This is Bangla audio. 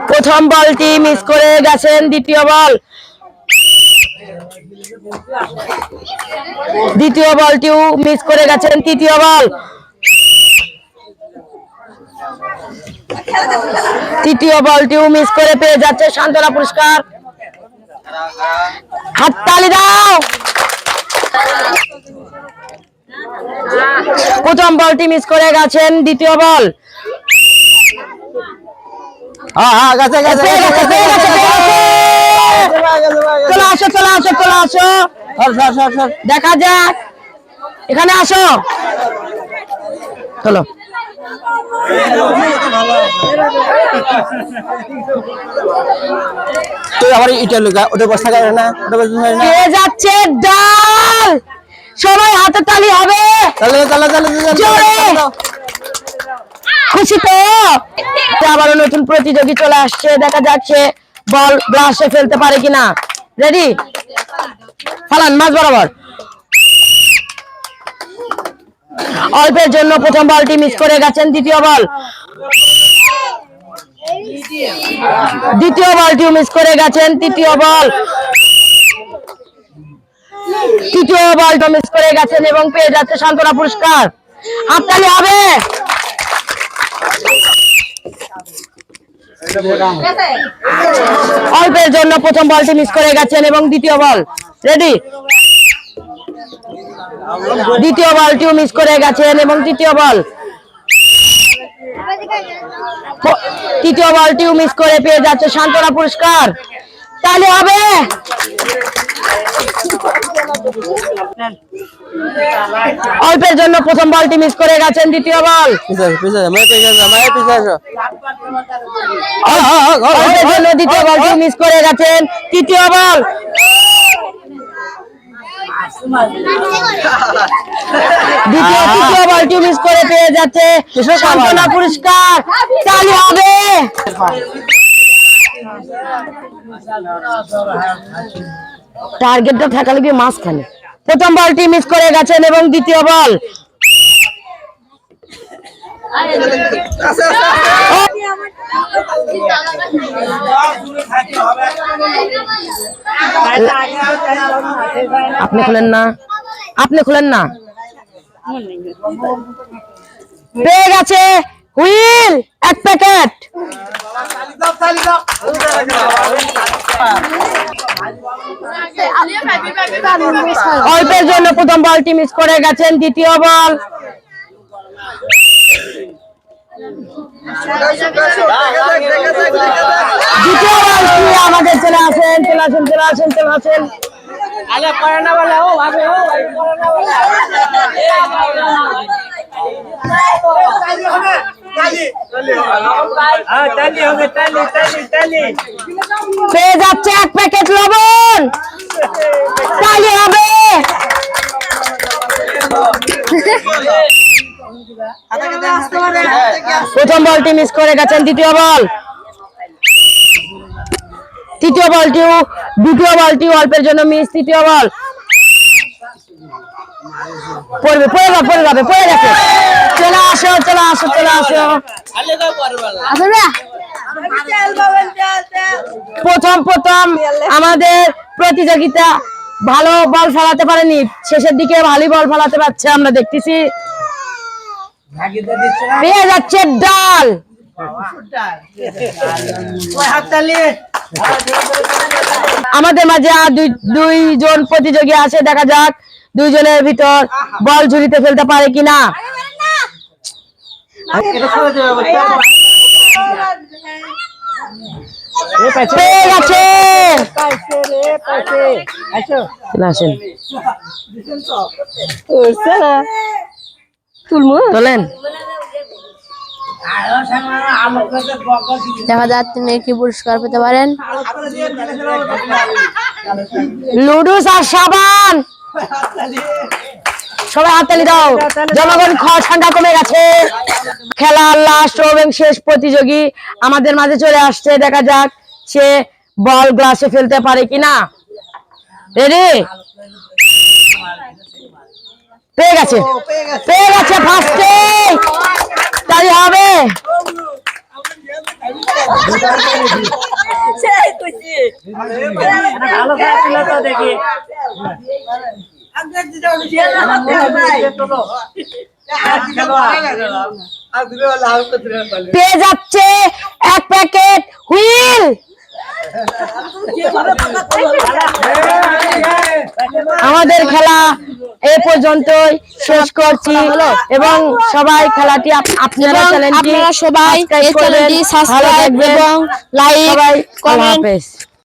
প্রথম বলটি মিস করে গেছেন, দ্বিতীয় বল। দ্বিতীয় বলটিও মিস করে গেছেন, তৃতীয় বল। তৃতীয় বলটিও মিস করে পেয়ে যাচ্ছে সান্ত্বনা পুরস্কার। হাততালি দাও। প্রথম বলটি মিস করে গেছেন, দ্বিতীয় বল। চলে আসো, চলে আসো, চলে আসো, দেখা যাক। এখানে আসো, চলো। তুই আবার ইটা লুকা ওটা বসা করে না, ওটা বসা করে না। পেয়ে যাচ্ছে ডাল। সবাই হাতে তালি হবে। জোরে খুশি তো? আবারও নতুন প্রতিযোগী চলে আসছে, দেখা যাচ্ছে বল গ্লাসে ফেলতে পারে কিনা। রেডি, ফালান মাঝ বরাবর। অল্পের জন্য প্রথম বলটি মিস করে গেছেন, দ্বিতীয় বল। দ্বিতীয় বলটিও মিস করে গেছেন, তৃতীয় বল। তৃতীয় বলটা মিস করে গেছেন এবং পেয়ে যাচ্ছে সান্ত্বনা পুরস্কার। হাততালি হবে। অল্পের জন্য প্রথম বলটি মিস করে গেছেন এবং দ্বিতীয় বল। রেডি, দ্বিতীয় বলটিও মিস করে গেছেন এবং তৃতীয় বল। তৃতীয় বলটিও মিস করে পেয়ে যাচ্ছে সান্ত্বনা পুরস্কার। তাহলে হবে। অল্পের জন্য প্রথম বলটি মিস করে গেছেন, দ্বিতীয় বল। অল্পের জন্য দ্বিতীয় বলটি মিস করে গেছেন, তৃতীয় বল। তৃতীয় বলটি মিস করে পেয়ে যাচ্ছে সান্ত্বনা পুরস্কার। তালি হবে। টার্গেটটা থাকা লাগবে মাঝখানে। প্রথম বলটি মিস করে গেছেন এবং দ্বিতীয় বল। আপনি খুলেন না, আপনি খুলেন না। পেয়ে গেছে হুইল এক প্যাকেট। অল্পের জন্য প্রথম বলটি মিস করে গেছেন, দ্বিতীয় বল। দ্বিতীয় বল আমাদের চলে আসেন, চলে আসেন, চলে আসেন, চলে আসেন। পেয়ে যাচ্ছে এক প্যাকেট লবণ। তালি হবে। প্রথম বলটি মিস করে গেছেন, দ্বিতীয় বল। তৃতীয় বলটিও, দ্বিতীয় বলটিও অল্পের জন্য মিস, তৃতীয় বল। পড়বে, পড়ে যাবে, পড়ে যাবে, পড়ে গেছে। চলে আসো, চলে আসো, চলে আসো। প্রথম আমাদের প্রতিযোগিতা ভালো বল ফেলাতে পারেনি, শেষের দিকে ভালোই বল ফেলাতে পারছে, আমরা দেখতেছি। পেয়ে যাচ্ছে ডাল। আমাদের মাঝে আর দুইজন প্রতিযোগী আছে, দেখা যাক দুইজনের ভিতর বল ঝুড়িতে ফেলতে পারে কিনা। পেয়ে গেছে। তোলেন। দেখা যাক তিনি কি পুরস্কার পেতে পারেন। লুডুস আর সাবান। সবাই হাততালি দাও। জনগণ ঠান্ডা কমে গেছে। খেলার লাস্ট এবং শেষ প্রতিযোগী আমাদের মাঝে চলে আসছে, দেখা যাক সে বল গ্লাসে ফেলতে পারে কিনা। রেডি, পেয়ে গেছে, পেয়ে গেছে ফার্স্টে। তাই হবে। পেয়ে যাচ্ছে 1 প্যাকেট হুইল। আমাদের খেলা এ পর্যন্তই শেষ করছি এবং সবাই খেলাটি আপনারা চ্যানেলটি আপনারা সবাই এই চ্যানেলটি সাবস্ক্রাইব এবং লাইক সবাই কমেন্ট কমেন্ট